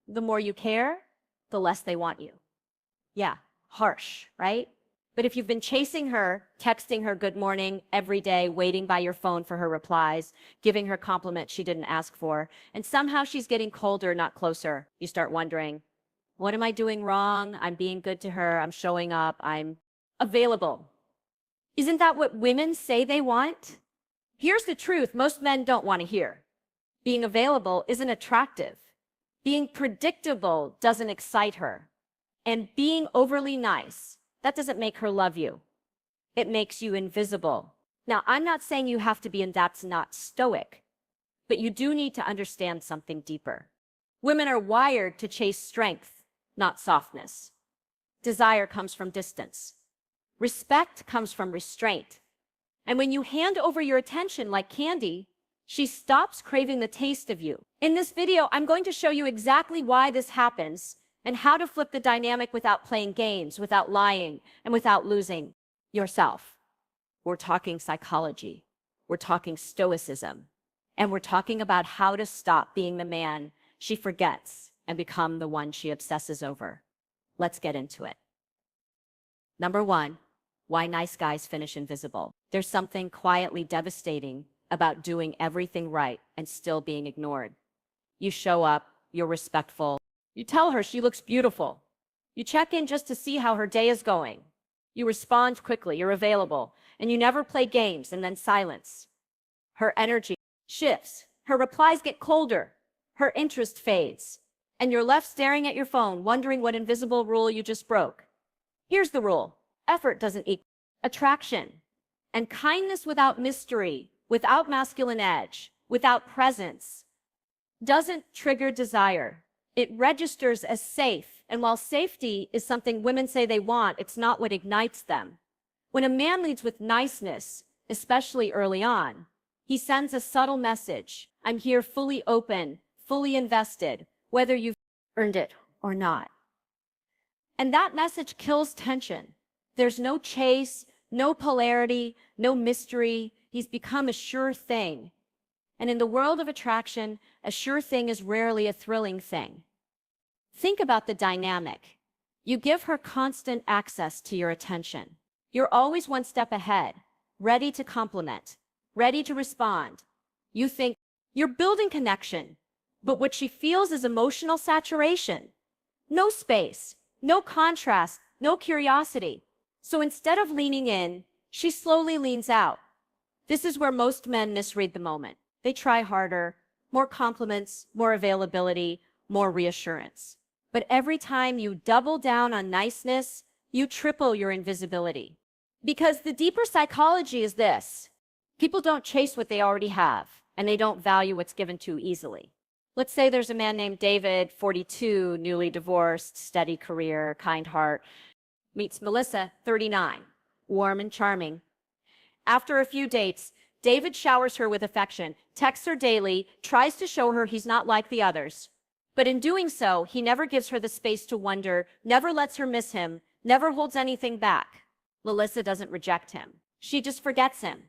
The more you care, the less they want you. Yeah, harsh, right? But if you've been chasing her, texting her good morning every day, waiting by your phone for her replies, giving her compliments she didn't ask for, and somehow she's getting colder, not closer, you start wondering, what am I doing wrong? I'm being good to her. I'm showing up. I'm available. Isn't that what women say they want? Here's the truth most men don't want to hear. Being available isn't attractive. Being predictable doesn't excite her. And being overly nice, that doesn't make her love you. It makes you invisible. Now, I'm not saying you have to be, and that's not stoic, but you do need to understand something deeper. Women are wired to chase strength, not softness. Desire comes from distance. Respect comes from restraint. And when you hand over your attention like candy, she stops craving the taste of you. In this video, I'm going to show you exactly why this happens and how to flip the dynamic without playing games, without lying, and without losing yourself. We're talking psychology. We're talking stoicism. And we're talking about how to stop being the man she forgets and become the one she obsesses over. Let's get into it. Number one, why nice guys finish invisible. There's something quietly devastating about doing everything right and still being ignored. You show up, you're respectful. You tell her she looks beautiful. You check in just to see how her day is going. You respond quickly, you're available, and you never play games and then silence. Her energy shifts. Her replies get colder. Her interest fades. And you're left staring at your phone, wondering what invisible rule you just broke. Here's the rule. Effort doesn't equal attraction. And kindness without mystery, without masculine edge, without presence, doesn't trigger desire. It registers as safe. And while safety is something women say they want, it's not what ignites them. When a man leads with niceness, especially early on, he sends a subtle message. I'm here fully open, fully invested, whether you've earned it or not. And that message kills tension. There's no chase, no polarity, no mystery. He's become a sure thing. And in the world of attraction, a sure thing is rarely a thrilling thing. Think about the dynamic. You give her constant access to your attention. You're always one step ahead, ready to compliment, ready to respond. You think you're building connection, but what she feels is emotional saturation. No space, no contrast, no curiosity. So instead of leaning in, she slowly leans out. This is where most men misread the moment. They try harder, more compliments, more availability, more reassurance. But every time you double down on niceness, you triple your invisibility. Because the deeper psychology is this. People don't chase what they already have, and they don't value what's given too easily. Let's say there's a man named David, 42, newly divorced, steady career, kind heart, meets Melissa, 39, warm and charming. After a few dates, David showers her with affection, texts her daily, tries to show her he's not like the others. But in doing so, he never gives her the space to wonder, never lets her miss him, never holds anything back. Melissa doesn't reject him. She just forgets him.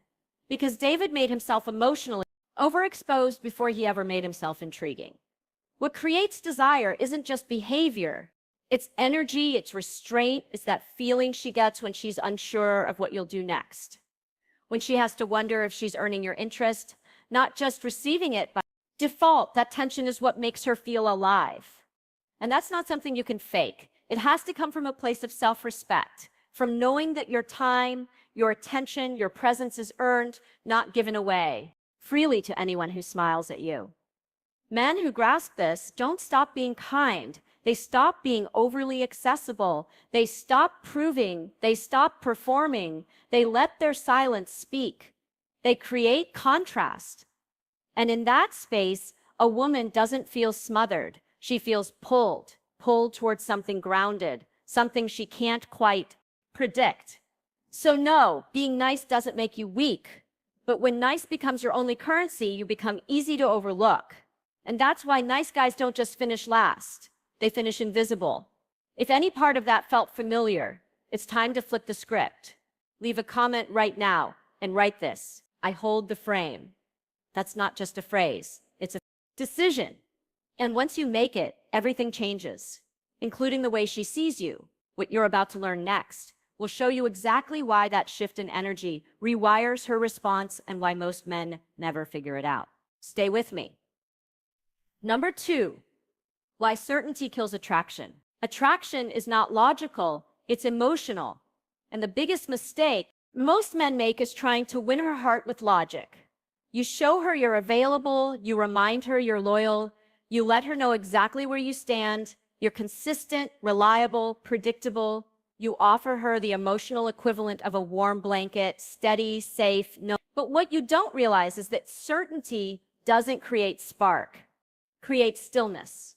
Because David made himself emotionally overexposed before he ever made himself intriguing. What creates desire isn't just behavior. It's energy, it's restraint, it's that feeling she gets when she's unsure of what you'll do next. When she has to wonder if she's earning your interest, not just receiving it, but default, that tension is what makes her feel alive. And that's not something you can fake. It has to come from a place of self-respect, from knowing that your time, your attention, your presence is earned, not given away freely to anyone who smiles at you. Men who grasp this don't stop being kind. They stop being overly accessible. They stop proving. They stop performing. They let their silence speak. They create contrast. And in that space, a woman doesn't feel smothered. She feels pulled towards something grounded, something she can't quite predict. So no, being nice doesn't make you weak. But when nice becomes your only currency, you become easy to overlook. And that's why nice guys don't just finish last. They finish invisible. If any part of that felt familiar, it's time to flip the script. Leave a comment right now and write this. I hold the frame. That's not just a phrase. It's a decision. And once you make it, everything changes, including the way she sees you. What you're about to learn next will show you exactly why that shift in energy rewires her response and why most men never figure it out. Stay with me. Number 2, why certainty kills attraction. Attraction is not logical, it's emotional. And the biggest mistake most men make is trying to win her heart with logic. You show her you're available, you remind her you're loyal, you let her know exactly where you stand, you're consistent, reliable, predictable. You offer her the emotional equivalent of a warm blanket, steady, safe, no. But what you don't realize is that certainty doesn't create spark, creates stillness.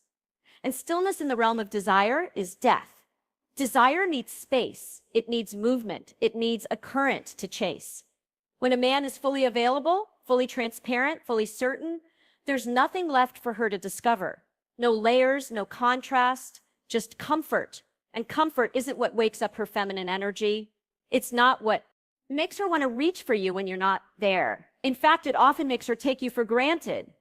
And stillness in the realm of desire is death. Desire needs space, it needs movement, it needs a current to chase. When a man is fully available, fully transparent, fully certain, there's nothing left for her to discover. No layers, no contrast, just comfort. And comfort isn't what wakes up her feminine energy. It's not what makes her want to reach for you when you're not there. In fact, it often makes her take you for granted.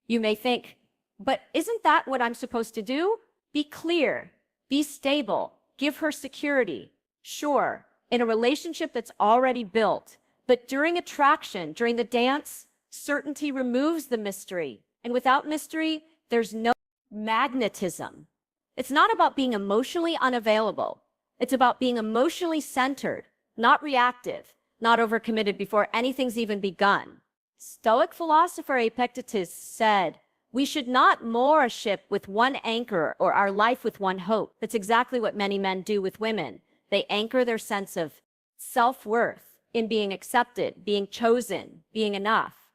You may think, but isn't that what I'm supposed to do? Be clear, be stable, give her security. Sure, in a relationship that's already built, but during attraction, during the dance, certainty removes the mystery. And without mystery, there's no magnetism. It's not about being emotionally unavailable. It's about being emotionally centered, not reactive, not overcommitted before anything's even begun. Stoic philosopher Epictetus said, "We should not moor a ship with one anchor or our life with one hope." That's exactly what many men do with women. They anchor their sense of self-worth in being accepted, being chosen, being enough.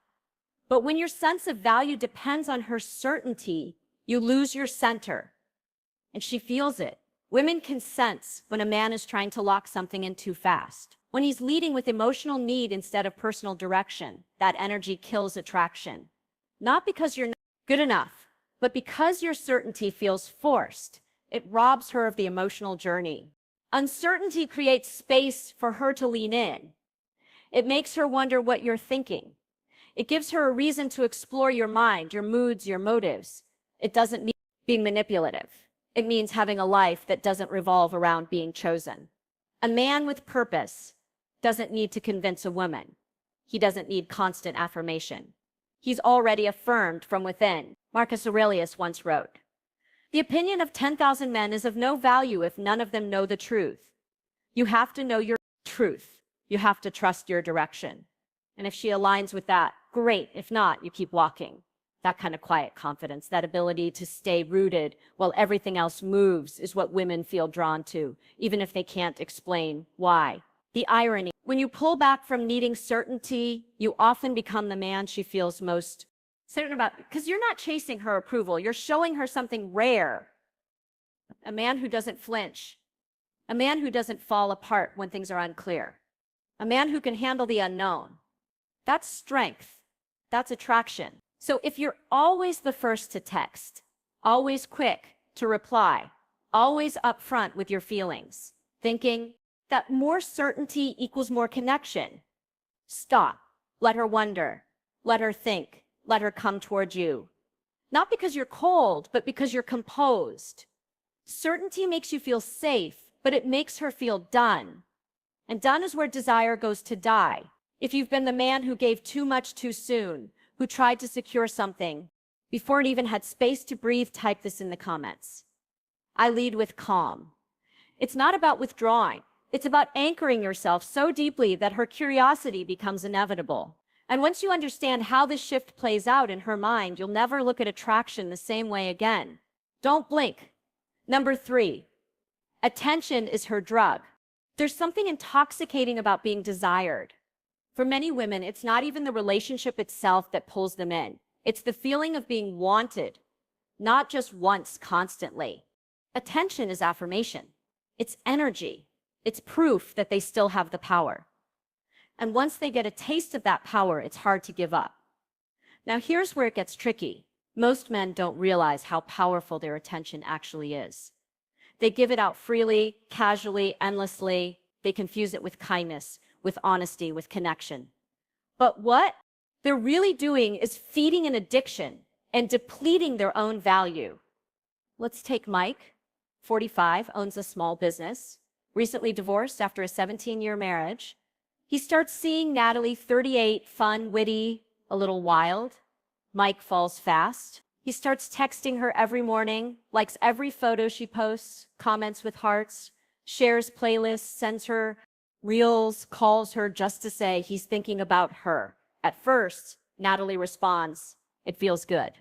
But when your sense of value depends on her certainty, you lose your center. And she feels it. Women can sense when a man is trying to lock something in too fast. When he's leading with emotional need instead of personal direction, that energy kills attraction. Not because you're not good enough, but because your certainty feels forced. It robs her of the emotional journey. Uncertainty creates space for her to lean in. It makes her wonder what you're thinking. It gives her a reason to explore your mind, your moods, your motives. It doesn't mean being manipulative. It means having a life that doesn't revolve around being chosen. A man with purpose doesn't need to convince a woman. He doesn't need constant affirmation. He's already affirmed from within. Marcus Aurelius once wrote, "The opinion of 10,000 men is of no value if none of them know the truth. You have to know your truth. You have to trust your direction. And if she aligns with that, great. If not, you keep walking." That kind of quiet confidence, that ability to stay rooted while everything else moves is what women feel drawn to, even if they can't explain why. The irony, when you pull back from needing certainty, you often become the man she feels most certain about, because you're not chasing her approval. You're showing her something rare. A man who doesn't flinch. A man who doesn't fall apart when things are unclear. A man who can handle the unknown. That's strength. That's attraction. So if you're always the first to text, always quick to reply, always upfront with your feelings, thinking that more certainty equals more connection, stop. Let her wonder. Let her think. Let her come toward you. Not because you're cold, but because you're composed. Certainty makes you feel safe, but it makes her feel done. And done is where desire goes to die. If you've been the man who gave too much too soon, who tried to secure something before it even had space to breathe, type this in the comments. I lead with calm. It's not about withdrawing. It's about anchoring yourself so deeply that her curiosity becomes inevitable. And once you understand how this shift plays out in her mind, you'll never look at attraction the same way again. Don't blink. Number 3, attention is her drug. There's something intoxicating about being desired. For many women, it's not even the relationship itself that pulls them in. It's the feeling of being wanted, not just once, constantly. Attention is affirmation. It's energy. It's proof that they still have the power. And once they get a taste of that power, it's hard to give up. Now, here's where it gets tricky. Most men don't realize how powerful their attention actually is. They give it out freely, casually, endlessly. They confuse it with kindness, with honesty, with connection. But what they're really doing is feeding an addiction. and depleting their own value. Let's take Mike, 45, owns a small business, recently divorced after a 17-year marriage. He starts seeing Natalie, 38, fun, witty, a little wild. Mike falls fast. He starts texting her every morning, likes every photo she posts, comments with hearts, shares playlists, sends her reels, calls her just to say he's thinking about her. At first, Natalie responds, "It feels good."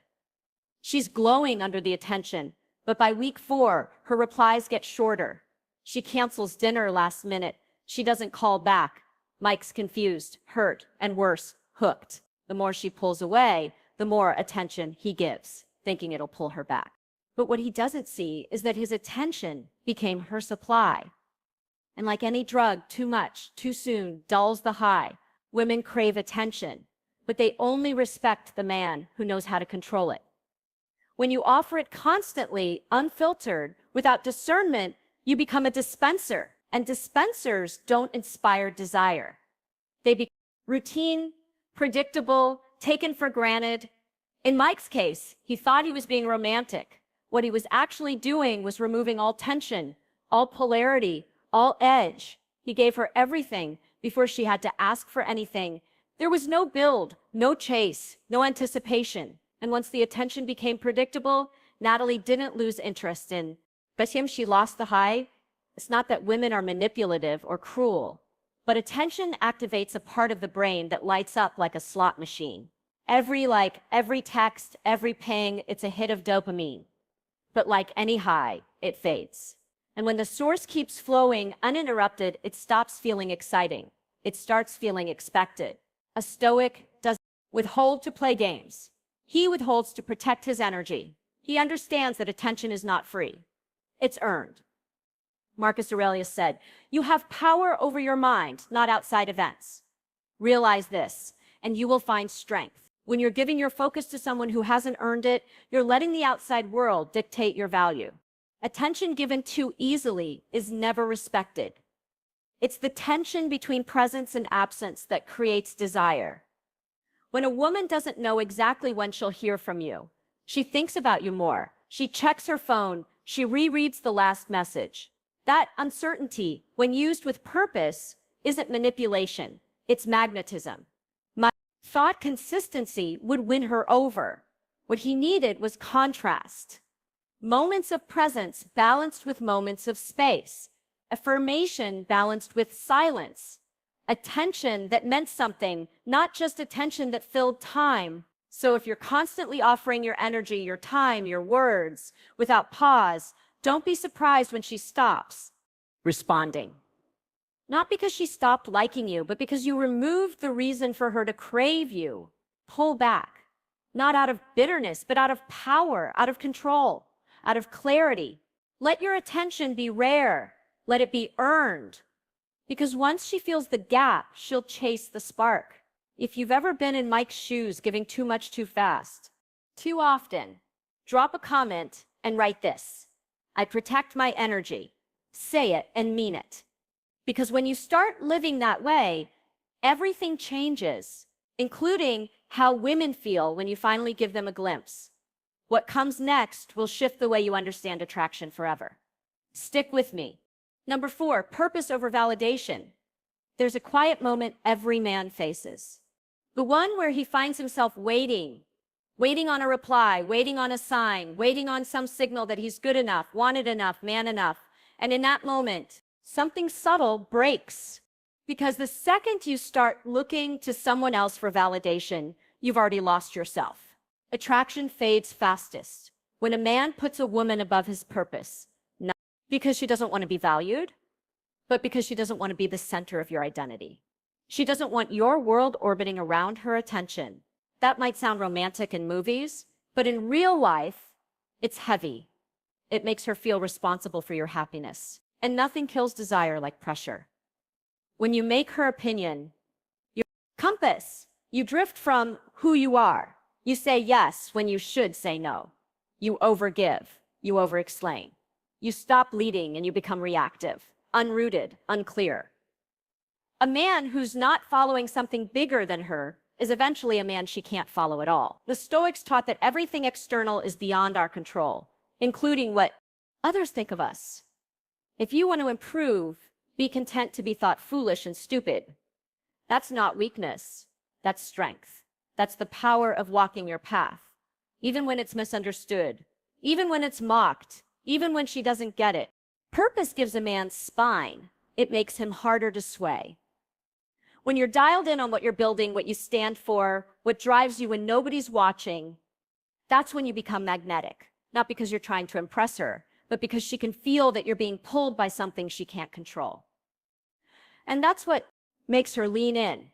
She's glowing under the attention, but by week 4, her replies get shorter. She cancels dinner last minute. She doesn't call back. Mike's confused, hurt, and worse, hooked. The more she pulls away, the more attention he gives, thinking it'll pull her back. But what he doesn't see is that his attention became her supply. And like any drug, too much, too soon, dulls the high. Women crave attention, but they only respect the man who knows how to control it. When you offer it constantly, unfiltered, without discernment, you become a dispenser. And dispensers don't inspire desire. They become routine, predictable, taken for granted. In Mike's case, he thought he was being romantic. What he was actually doing was removing all tension, all polarity, all edge. He gave her everything before she had to ask for anything. There was no build, no chase, no anticipation. And once the attention became predictable, Natalie didn't lose interest in, but she lost the high. It's not that women are manipulative or cruel, but attention activates a part of the brain that lights up like a slot machine. Every like, every text, every ping, it's a hit of dopamine. But like any high, it fades. And when the source keeps flowing uninterrupted, it stops feeling exciting. It starts feeling expected. A stoic doesn't withhold to play games. He withholds to protect his energy. He understands that attention is not free. It's earned. Marcus Aurelius said, "You have power over your mind, not outside events." Realize this, and you will find strength. When you're giving your focus to someone who hasn't earned it, you're letting the outside world dictate your value. Attention given too easily is never respected. It's the tension between presence and absence that creates desire. When a woman doesn't know exactly when she'll hear from you, she thinks about you more. She checks her phone. She rereads the last message. That uncertainty, when used with purpose, isn't manipulation. It's magnetism. My thought consistency would win her over. What he needed was contrast. Moments of presence balanced with moments of space. Affirmation balanced with silence. Attention that meant something, not just attention that filled time. So if you're constantly offering your energy, your time, your words, without pause, don't be surprised when she stops responding. Not because she stopped liking you, but because you removed the reason for her to crave you. Pull back. Not out of bitterness, but out of power, out of control, out of clarity. Let your attention be rare. Let it be earned. Because once she feels the gap, she'll chase the spark. If you've ever been in Mike's shoes, giving too much too fast, too often, drop a comment and write this: "I protect my energy." Say it and mean it. Because when you start living that way, everything changes, including how women feel when you finally give them a glimpse. What comes next will shift the way you understand attraction forever. Stick with me. Number 4, purpose over validation. There's a quiet moment every man faces. The one where he finds himself waiting on a reply, waiting on a sign, waiting on some signal that he's good enough, wanted enough, man enough. And in that moment, something subtle breaks. Because the second you start looking to someone else for validation, you've already lost yourself. Attraction fades fastest when a man puts a woman above his purpose. Not because she doesn't want to be valued, but because she doesn't want to be the center of your identity. She doesn't want your world orbiting around her attention. That might sound romantic in movies, but in real life, it's heavy. It makes her feel responsible for your happiness. And nothing kills desire like pressure. When you make her opinion your compass, you drift from who you are. You say yes when you should say no. You overgive. You overexplain. You stop leading and you become reactive, unrooted, unclear. A man who's not following something bigger than her is eventually a man she can't follow at all. The Stoics taught that everything external is beyond our control, including what others think of us. If you want to improve, be content to be thought foolish and stupid. That's not weakness. That's strength. That's the power of walking your path, even when it's misunderstood, even when it's mocked, even when she doesn't get it. Purpose gives a man spine. It makes him harder to sway. When you're dialed in on what you're building, what you stand for, what drives you when nobody's watching, that's when you become magnetic. Not because you're trying to impress her, but because she can feel that you're being pulled by something she can't control. And that's what makes her lean in.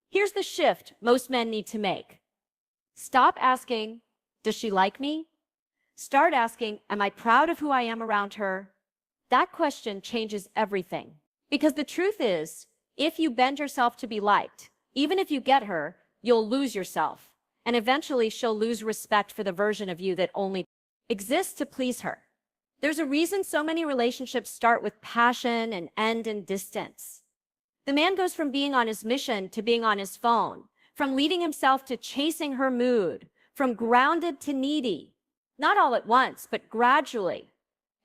Here's the shift most men need to make. Stop asking, does she like me? Start asking, am I proud of who I am around her? That question changes everything. Because the truth is, if you bend yourself to be liked, even if you get her, you'll lose yourself. And eventually she'll lose respect for the version of you that only exists to please her. There's a reason so many relationships start with passion and end in distance. The man goes from being on his mission to being on his phone, from leading himself to chasing her mood, from grounded to needy. Not all at once, but gradually.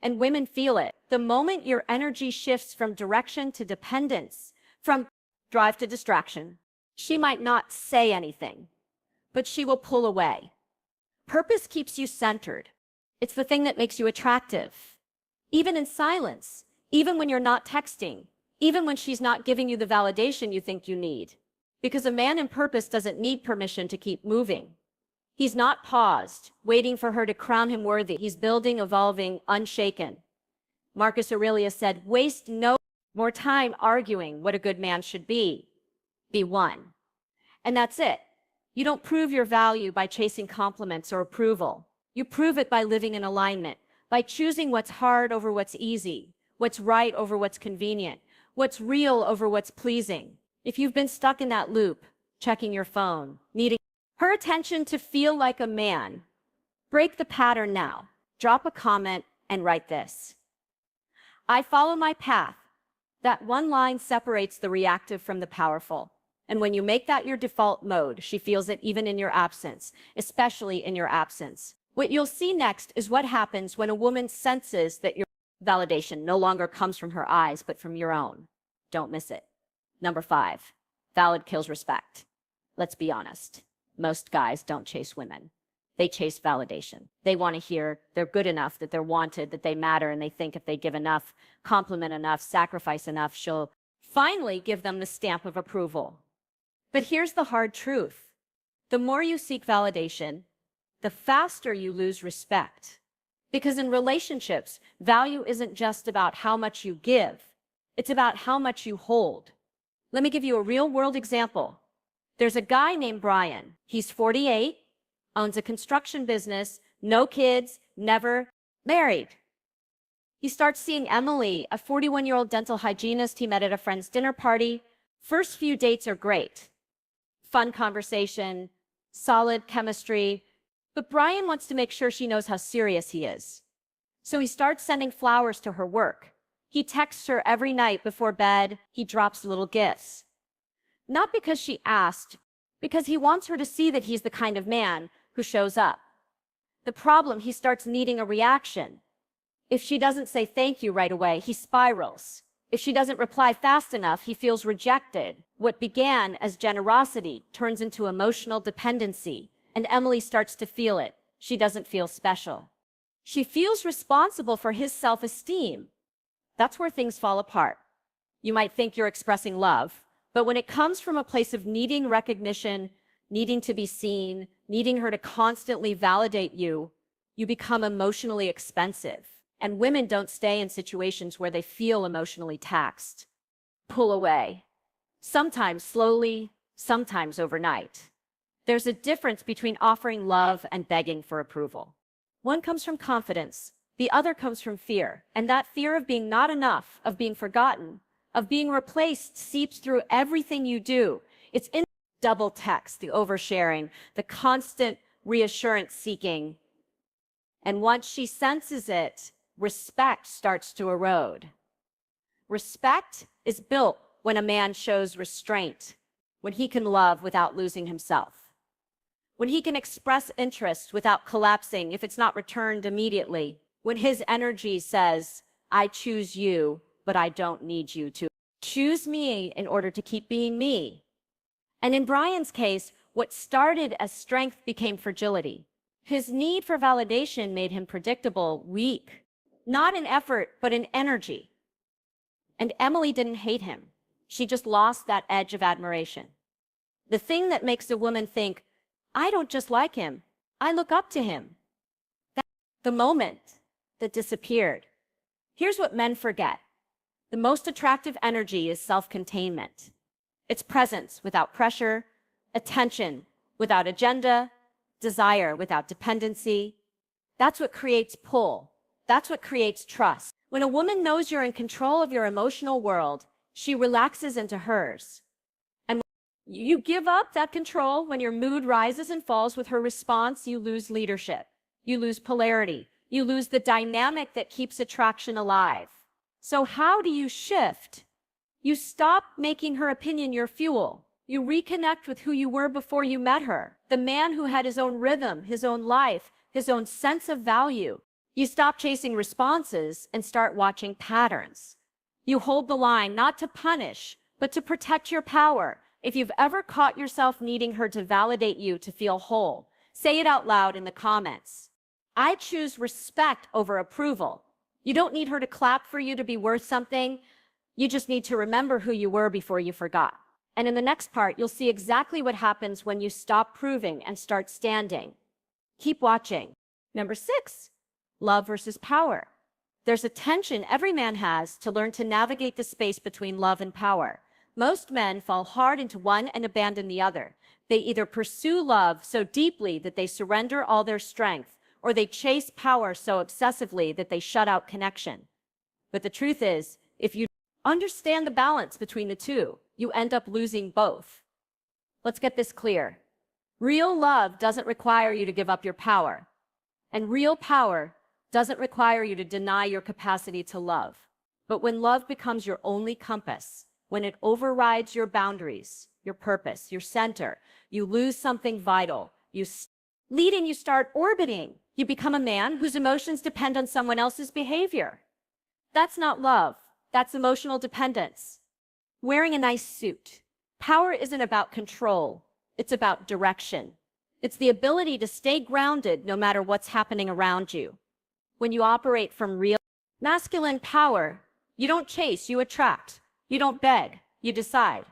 And women feel it. The moment your energy shifts from direction to dependence, from drive to distraction, she might not say anything, but she will pull away. Purpose keeps you centered. It's the thing that makes you attractive. Even in silence, even when you're not texting, even when she's not giving you the validation you think you need. Because a man in purpose doesn't need permission to keep moving. He's not paused, waiting for her to crown him worthy. He's building, evolving, unshaken. Marcus Aurelius said, waste no more time arguing what a good man should be. Be one. And that's it. You don't prove your value by chasing compliments or approval. You prove it by living in alignment, by choosing what's hard over what's easy, what's right over what's convenient, what's real over what's pleasing. If you've been stuck in that loop, checking your phone, needing her attention to feel like a man, break the pattern now. Drop a comment and write this. I follow my path. That one line separates the reactive from the powerful. And when you make that your default mode, she feels it even in your absence, especially in your absence. What you'll see next is what happens when a woman senses that your validation no longer comes from her eyes, but from your own. Don't miss it. Number 5, valid kills respect. Let's be honest. Most guys don't chase women. They chase validation. They want to hear they're good enough, that they're wanted, that they matter, and they think if they give enough, compliment enough, sacrifice enough, she'll finally give them the stamp of approval. But here's the hard truth. The more you seek validation, the faster you lose respect. Because in relationships, value isn't just about how much you give. It's about how much you hold. Let me give you a real-world example. There's a guy named Brian. He's 48, owns a construction business, no kids, never married. He starts seeing Emily, a 41-year-old dental hygienist he met at a friend's dinner party. First few dates are great. Fun conversation, solid chemistry. But Brian wants to make sure she knows how serious he is. So he starts sending flowers to her work. He texts her every night before bed. He drops little gifts. Not because she asked, because he wants her to see that he's the kind of man who shows up. The problem, he starts needing a reaction. If she doesn't say thank you right away, he spirals. If she doesn't reply fast enough, he feels rejected. What began as generosity turns into emotional dependency, and Emily starts to feel it. She doesn't feel special. She feels responsible for his self-esteem. That's where things fall apart. You might think you're expressing love, but when it comes from a place of needing recognition, needing to be seen, needing her to constantly validate you, you become emotionally expensive. And women don't stay in situations where they feel emotionally taxed. Pull away. Sometimes slowly, sometimes overnight. There's a difference between offering love and begging for approval. One comes from confidence. The other comes from fear. And that fear of being not enough, of being forgotten, of being replaced seeps through everything you do. It's in double text, the oversharing, the constant reassurance seeking. And once she senses it, respect starts to erode. Respect is built when a man shows restraint, when he can love without losing himself, when he can express interest without collapsing if it's not returned immediately, when his energy says, I choose you, but I don't need you to choose me in order to keep being me. And in Brian's case, what started as strength became fragility. His need for validation made him predictable, weak, not in effort, but in energy. And Emily didn't hate him. She just lost that edge of admiration. The thing that makes a woman think, I don't just like him, I look up to him. That's the moment that disappeared. Here's what men forget. The most attractive energy is self-containment. It's presence without pressure, attention without agenda, desire without dependency. That's what creates pull. That's what creates trust. When a woman knows you're in control of your emotional world, she relaxes into hers. And when you give up that control, when your mood rises and falls with her response, you lose leadership. You lose polarity. You lose the dynamic that keeps attraction alive. So how do you shift? You stop making her opinion your fuel. You reconnect with who you were before you met her, the man who had his own rhythm, his own life, his own sense of value. You stop chasing responses and start watching patterns. You hold the line not to punish, but to protect your power. If you've ever caught yourself needing her to validate you to feel whole, say it out loud in the comments. I choose respect over approval. You don't need her to clap for you to be worth something. You just need to remember who you were before you forgot. And in the next part, you'll see exactly what happens when you stop proving and start standing. Keep watching. Number 6, love versus power. There's a tension every man has to learn to navigate the space between love and power. Most men fall hard into one and abandon the other. They either pursue love so deeply that they surrender all their strength, or they chase power so obsessively that they shut out connection. But the truth is, if you understand the balance between the two, you end up losing both. Let's get this clear. Real love doesn't require you to give up your power. And real power doesn't require you to deny your capacity to love. But when love becomes your only compass, when it overrides your boundaries, your purpose, your center, you lose something vital. You lead and you start orbiting. You become a man whose emotions depend on someone else's behavior. That's not love. That's emotional dependence. Wearing a nice suit. Power isn't about control. It's about direction. It's the ability to stay grounded no matter what's happening around you. When you operate from real masculine power, you don't chase, you attract. You don't beg, you decide.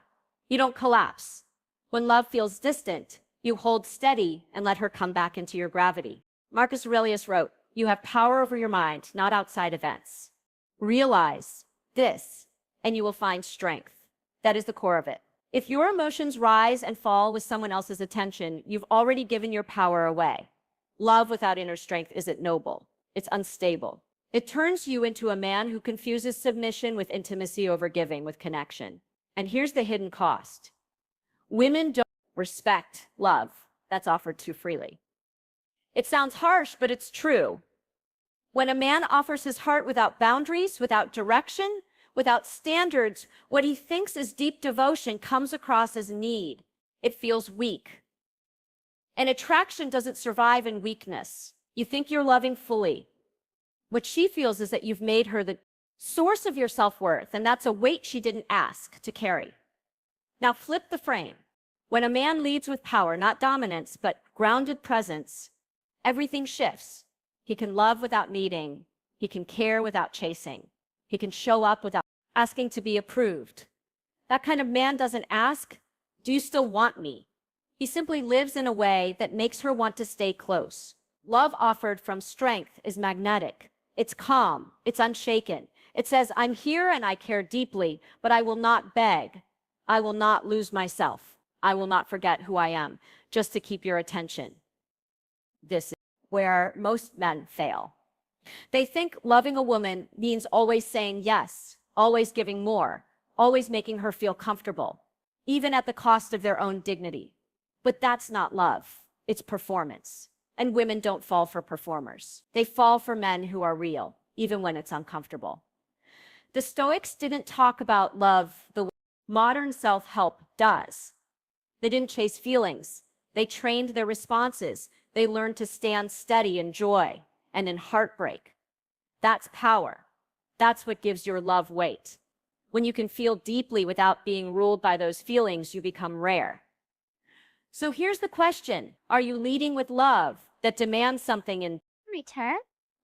You don't collapse. When love feels distant, you hold steady and let her come back into your gravity. Marcus Aurelius wrote, "You have power over your mind, not outside events." Realize this, and you will find strength. That is the core of it. If your emotions rise and fall with someone else's attention, you've already given your power away. Love without inner strength isn't noble. It's unstable. It turns you into a man who confuses submission with intimacy over giving with connection. And here's the hidden cost. Women don't respect love that's offered too freely. It sounds harsh, but it's true. When a man offers his heart without boundaries, without direction, without standards, what he thinks is deep devotion comes across as need. It feels weak. And attraction doesn't survive in weakness. You think you're loving fully. What she feels is that you've made her the source of your self-worth, and that's a weight she didn't ask to carry. Now flip the frame. When a man leads with power, not dominance, but grounded presence, everything shifts. He can love without needing. He can care without chasing. He can show up without asking to be approved. That kind of man doesn't ask, "Do you still want me?" He simply lives in a way that makes her want to stay close. Love offered from strength is magnetic. It's calm. It's unshaken. It says, "I'm here and I care deeply, but I will not beg. I will not lose myself. I will not forget who I am just to keep your attention." This is where most men fail. They think loving a woman means always saying yes, always giving more, always making her feel comfortable, even at the cost of their own dignity. But that's not love. It's performance. And women don't fall for performers. They fall for men who are real, even when it's uncomfortable. The Stoics didn't talk about love the way modern self-help does. They didn't chase feelings. They trained their responses. They learned to stand steady in joy and in heartbreak. That's power. That's what gives your love weight. When you can feel deeply without being ruled by those feelings, you become rare. So here's the question. Are you leading with love that demands something in return?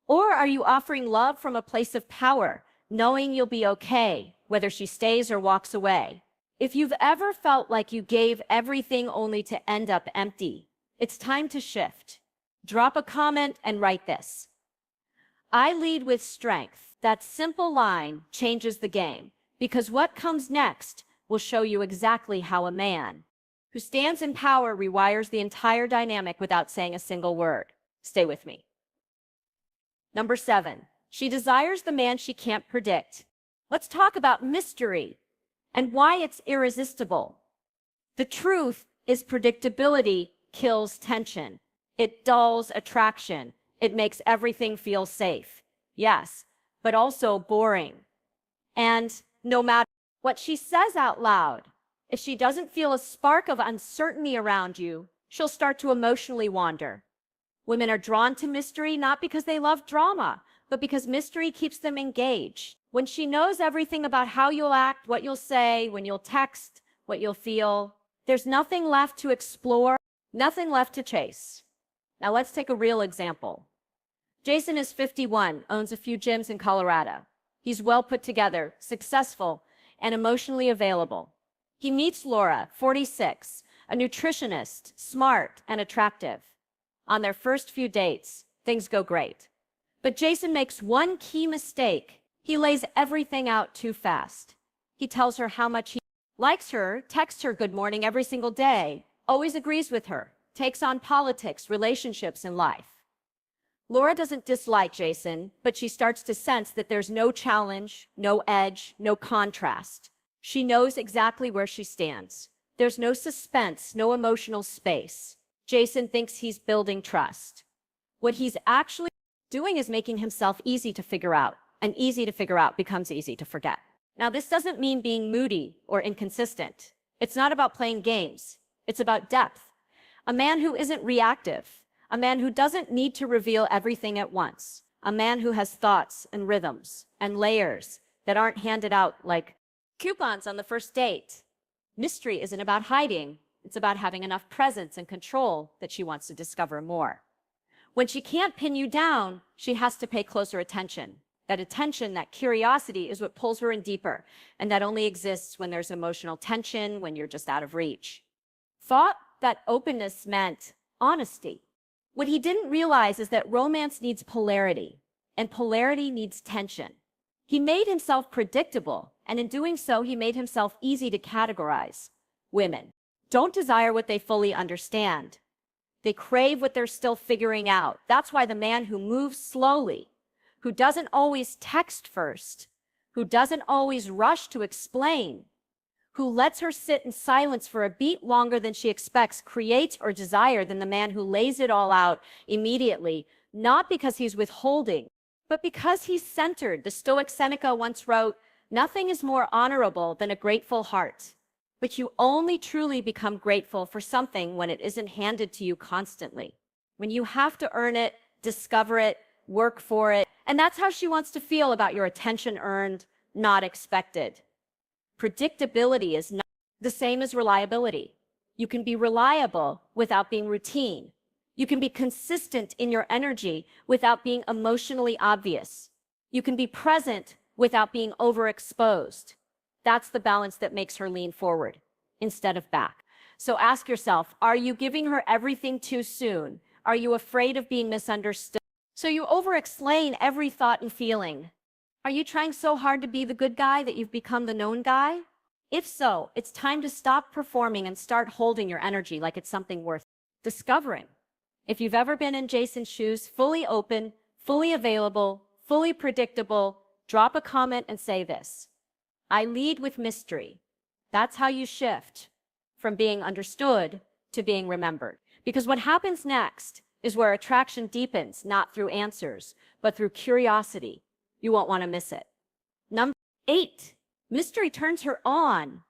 Or are you offering love from a place of power, knowing you'll be okay, whether she stays or walks away? If you've ever felt like you gave everything only to end up empty, it's time to shift. Drop a comment and write this. I lead with strength. That simple line changes the game, because what comes next will show you exactly how a man who stands in power rewires the entire dynamic without saying a single word. Stay with me. Number 7, she desires the man she can't predict. Let's talk about mystery and why it's irresistible. The truth is predictability kills tension. It dulls attraction. It makes everything feel safe. Yes, but also boring. And no matter what she says out loud, if she doesn't feel a spark of uncertainty around you, she'll start to emotionally wander. Women are drawn to mystery not because they love drama, but because mystery keeps them engaged. When she knows everything about how you'll act, what you'll say, when you'll text, what you'll feel, there's nothing left to explore, nothing left to chase. Now let's take a real example. Jason is 51, owns a few gyms in Colorado. He's well put together, successful, and emotionally available. He meets Laura, 46, a nutritionist, smart and attractive. On their first few dates, things go great. But Jason makes one key mistake. He lays everything out too fast. He tells her how much he likes her, texts her good morning every single day, always agrees with her, takes on politics, relationships, and life. Laura doesn't dislike Jason, but she starts to sense that there's no challenge, no edge, no contrast. She knows exactly where she stands. There's no suspense, no emotional space. Jason thinks he's building trust. What he's actually doing is making himself easy to figure out, and easy to figure out becomes easy to forget. Now, this doesn't mean being moody or inconsistent. It's not about playing games. It's about depth. A man who isn't reactive, a man who doesn't need to reveal everything at once, a man who has thoughts and rhythms and layers that aren't handed out like coupons on the first date. Mystery isn't about hiding. It's about having enough presence and control that she wants to discover more. When she can't pin you down, she has to pay closer attention. That attention, that curiosity is what pulls her in deeper, and that only exists when there's emotional tension, when you're just out of reach. Thought that openness meant honesty. What he didn't realize is that romance needs polarity, and polarity needs tension. He made himself predictable, and in doing so, he made himself easy to categorize. Women don't desire what they fully understand. They crave what they're still figuring out. That's why the man who moves slowly, who doesn't always text first, who doesn't always rush to explain, who lets her sit in silence for a beat longer than she expects, creates or desire than the man who lays it all out immediately, not because he's withholding, but because he's centered. The Stoic Seneca once wrote, "Nothing is more honorable than a grateful heart." But you only truly become grateful for something when it isn't handed to you constantly. When you have to earn it, discover it, work for it. And that's how she wants to feel about your attention earned, not expected. Predictability is not the same as reliability. You can be reliable without being routine. You can be consistent in your energy without being emotionally obvious. You can be present without being overexposed. That's the balance that makes her lean forward instead of back. So ask yourself, are you giving her everything too soon? Are you afraid of being misunderstood? So you over-explain every thought and feeling. Are you trying so hard to be the good guy that you've become the known guy? If so, it's time to stop performing and start holding your energy like it's something worth discovering. If you've ever been in Jason's shoes, fully open, fully available, fully predictable, drop a comment and say this. I lead with mystery. That's how you shift from being understood to being remembered. Because what happens next is where attraction deepens, not through answers, but through curiosity. You won't want to miss it. Number 8, mystery turns her on.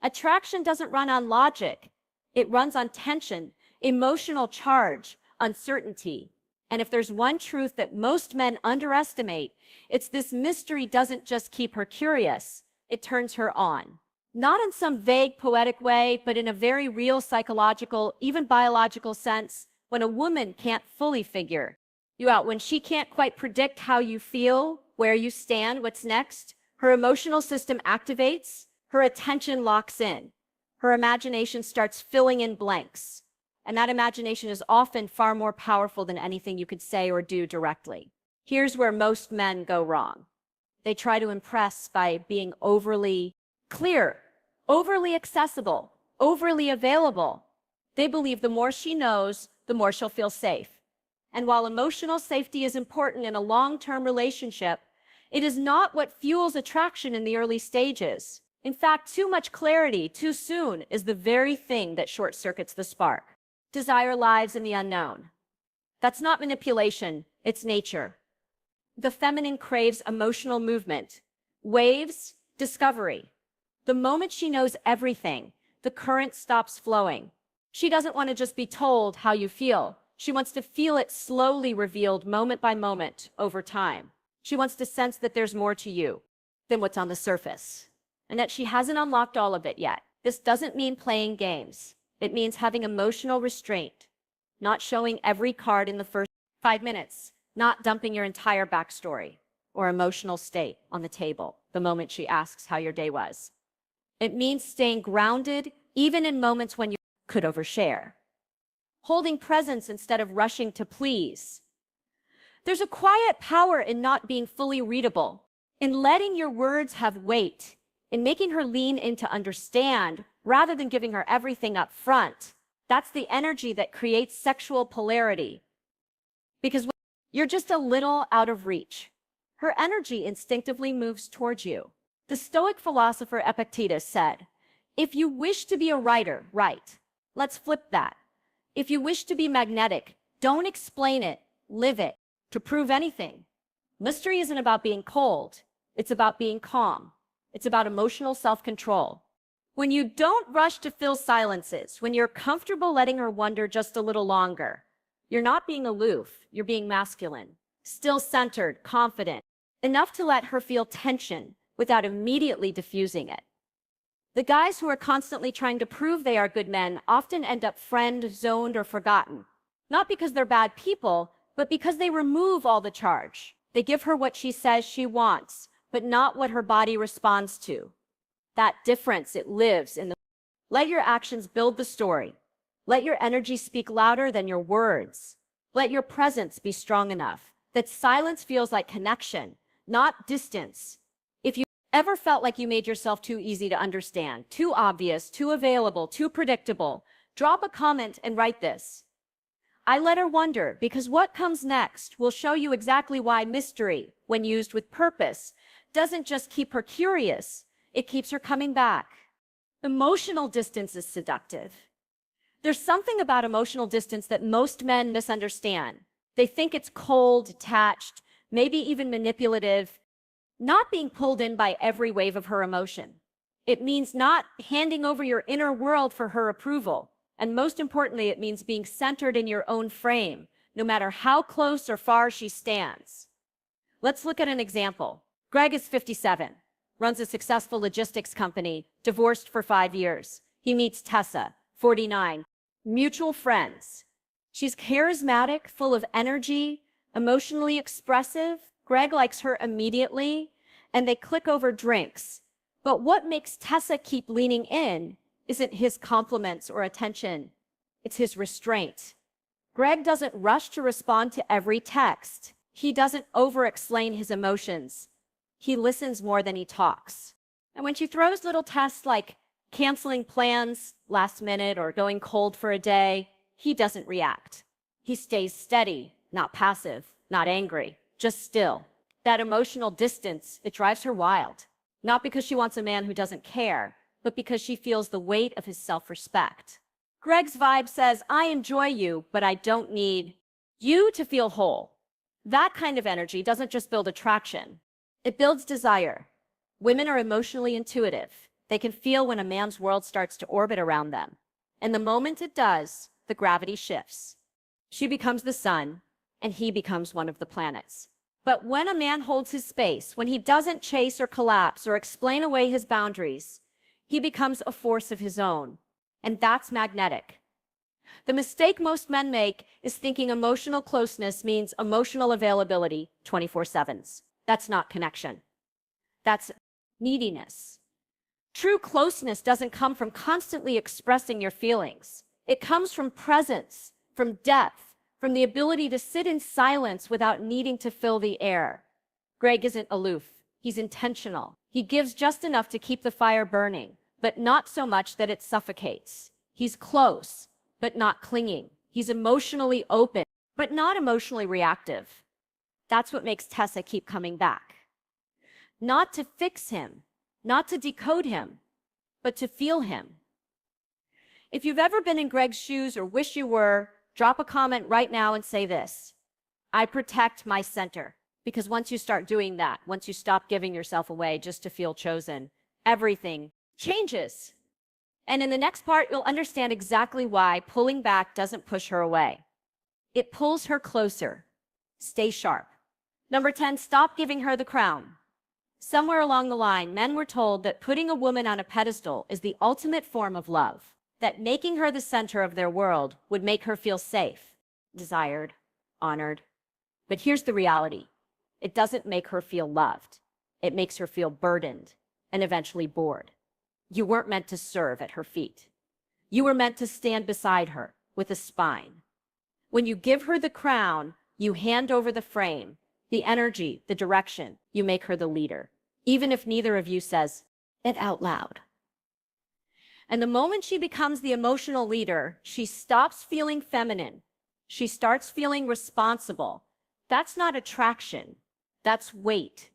Attraction doesn't run on logic. It runs on tension, emotional charge, uncertainty. And if there's one truth that most men underestimate, it's this: mystery doesn't just keep her curious, it turns her on. Not in some vague poetic way, but in a very real psychological, even biological sense. When a woman can't fully figure you out, when she can't quite predict how you feel, where you stand, what's next, her emotional system activates, her attention locks in, her imagination starts filling in blanks. And that imagination is often far more powerful than anything you could say or do directly. Here's where most men go wrong. They try to impress by being overly clear, overly accessible, overly available. They believe the more she knows, the more she'll feel safe. And while emotional safety is important in a long-term relationship, it is not what fuels attraction in the early stages. In fact, too much clarity too soon is the very thing that short-circuits the spark. Desire lives in the unknown. That's not manipulation, it's nature. The feminine craves emotional movement, waves, discovery. The moment she knows everything, the current stops flowing. She doesn't want to just be told how you feel. She wants to feel it slowly revealed moment by moment over time. She wants to sense that there's more to you than what's on the surface, and that she hasn't unlocked all of it yet. This doesn't mean playing games. It means having emotional restraint, not showing every card in the first 5 minutes, not dumping your entire backstory or emotional state on the table the moment she asks how your day was. It means staying grounded even in moments when you could overshare. Holding presence instead of rushing to please. There's a quiet power in not being fully readable, in letting your words have weight, in making her lean in to understand rather than giving her everything up front. That's the energy that creates sexual polarity. Because when you're just a little out of reach, her energy instinctively moves towards you. The Stoic philosopher Epictetus said, "If you wish to be a writer, write." Let's flip that. If you wish to be magnetic, don't explain it, live it, to prove anything. Mystery isn't about being cold. It's about being calm. It's about emotional self-control. When you don't rush to fill silences, when you're comfortable letting her wonder just a little longer, you're not being aloof, you're being masculine, still centered, confident, enough to let her feel tension without immediately diffusing it. The guys who are constantly trying to prove they are good men often end up friend-zoned or forgotten, not because they're bad people, but because they remove all the charge. They give her what she says she wants, but not what her body responds to. That difference, it lives in the... Let your actions build the story. Let your energy speak louder than your words. Let your presence be strong enough that silence feels like connection, not distance. If you ever felt like you made yourself too easy to understand, too obvious, too available, too predictable, drop a comment and write this: I let her wonder, because what comes next will show you exactly why mystery, when used with purpose, doesn't just keep her curious, it keeps her coming back. Emotional distance is seductive. There's something about emotional distance that most men misunderstand. They think it's cold, detached, maybe even manipulative, not being pulled in by every wave of her emotion. It means not handing over your inner world for her approval. And most importantly, it means being centered in your own frame, no matter how close or far she stands. Let's look at an example. Greg is 57, runs a successful logistics company, divorced for 5 years. He meets Tessa, 49, mutual friends. She's charismatic, full of energy, emotionally expressive. Greg likes her immediately, and they click over drinks. But what makes Tessa keep leaning in isn't his compliments or attention. It's his restraint. Greg doesn't rush to respond to every text. He doesn't over-explain his emotions. He listens more than he talks. And when she throws little tests like canceling plans last minute or going cold for a day, he doesn't react. He stays steady, not passive, not angry, just still. That emotional distance, it drives her wild. Not because she wants a man who doesn't care, but because she feels the weight of his self-respect. Greg's vibe says, I enjoy you, but I don't need you to feel whole. That kind of energy doesn't just build attraction. It builds desire. Women are emotionally intuitive. They can feel when a man's world starts to orbit around them. And the moment it does, the gravity shifts. She becomes the sun, and he becomes one of the planets. But when a man holds his space, when he doesn't chase or collapse or explain away his boundaries, he becomes a force of his own. And that's magnetic. The mistake most men make is thinking emotional closeness means emotional availability 24/7. That's not connection. That's neediness. True closeness doesn't come from constantly expressing your feelings. It comes from presence, from depth, from the ability to sit in silence without needing to fill the air. Greg isn't aloof. He's intentional. He gives just enough to keep the fire burning, but not so much that it suffocates. He's close, but not clinging. He's emotionally open, but not emotionally reactive. That's what makes Tessa keep coming back. Not to fix him, not to decode him, but to feel him. If you've ever been in Greg's shoes or wish you were, drop a comment right now and say this: I protect my center. Because once you start doing that, once you stop giving yourself away just to feel chosen, everything changes. And in the next part, you'll understand exactly why pulling back doesn't push her away. It pulls her closer. Stay sharp. Number 10, stop giving her the crown. Somewhere along the line, men were told that putting a woman on a pedestal is the ultimate form of love, that making her the center of their world would make her feel safe, desired, honored. But here's the reality. It doesn't make her feel loved. It makes her feel burdened and eventually bored. You weren't meant to serve at her feet. You were meant to stand beside her with a spine. When you give her the crown, you hand over the frame, the energy, the direction. You make her the leader, even if neither of you says it out loud. And the moment she becomes the emotional leader, she stops feeling feminine. She starts feeling responsible. That's not attraction. That's weight.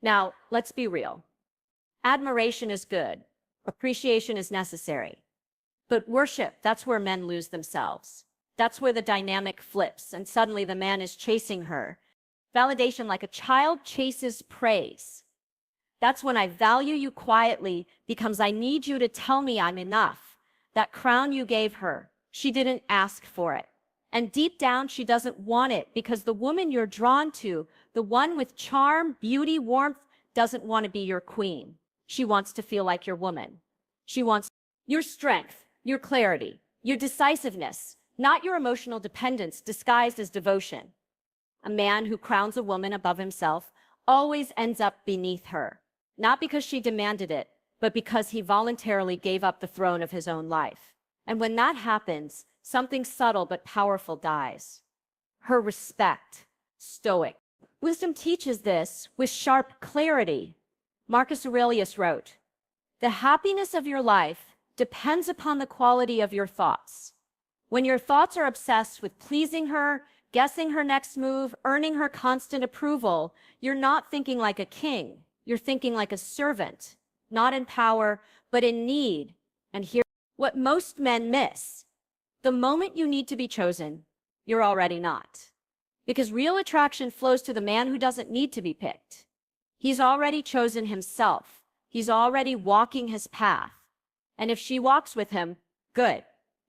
Now, let's be real. Admiration is good. Appreciation is necessary. But worship, that's where men lose themselves. That's where the dynamic flips, and suddenly the man is chasing her. Validation like a child chases praise. That's when I value you quietly becomes I need you to tell me I'm enough. That crown you gave her, she didn't ask for it. And deep down, she doesn't want it because the woman you're drawn to, the one with charm, beauty, warmth, doesn't want to be your queen. She wants to feel like your woman. She wants your strength, your clarity, your decisiveness, not your emotional dependence disguised as devotion. A man who crowns a woman above himself always ends up beneath her, not because she demanded it, but because he voluntarily gave up the throne of his own life. And when that happens, something subtle but powerful dies. Her respect, stoic. Wisdom teaches this with sharp clarity. Marcus Aurelius wrote, "The happiness of your life depends upon the quality of your thoughts. When your thoughts are obsessed with pleasing her, guessing her next move, earning her constant approval, you're not thinking like a king. You're thinking like a servant, not in power, but in need." And here's what most men miss. The moment you need to be chosen, you're already not. Because real attraction flows to the man who doesn't need to be picked. He's already chosen himself. He's already walking his path. And if she walks with him, good.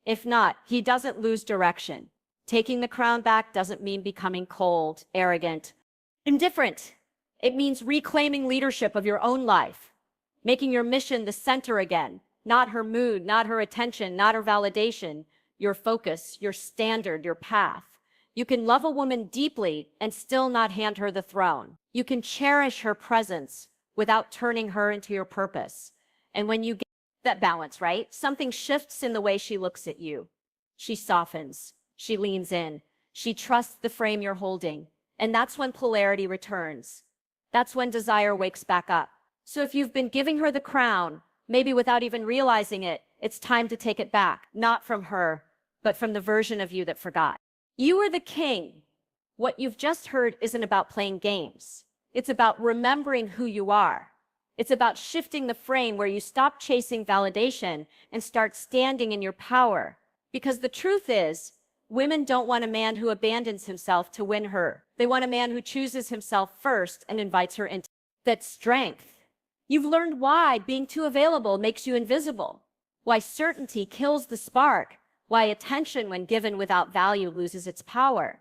If not, he doesn't lose direction. Taking the crown back doesn't mean becoming cold, arrogant, indifferent. It means reclaiming leadership of your own life, making your mission the center again, not her mood, not her attention, not her validation, your focus, your standard, your path. You can love a woman deeply and still not hand her the throne. You can cherish her presence without turning her into your purpose. And when you get that balance, right, something shifts in the way she looks at you. She softens, she leans in, she trusts the frame you're holding. And that's when polarity returns. That's when desire wakes back up. So if you've been giving her the crown, maybe without even realizing it, it's time to take it back, not from her, but from the version of you that forgot. You are the king. What you've just heard isn't about playing games. It's about remembering who you are. It's about shifting the frame where you stop chasing validation and start standing in your power. Because the truth is, women don't want a man who abandons himself to win her. They want a man who chooses himself first and invites her into that strength. You've learned why being too available makes you invisible, why certainty kills the spark, why attention when given without value loses its power,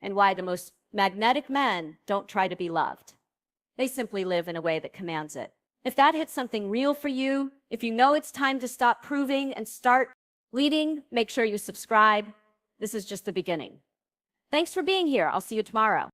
and why the most magnetic men don't try to be loved. They simply live in a way that commands it. If that hits something real for you, if you know it's time to stop proving and start leading, make sure you subscribe. This is just the beginning. Thanks for being here. I'll see you tomorrow.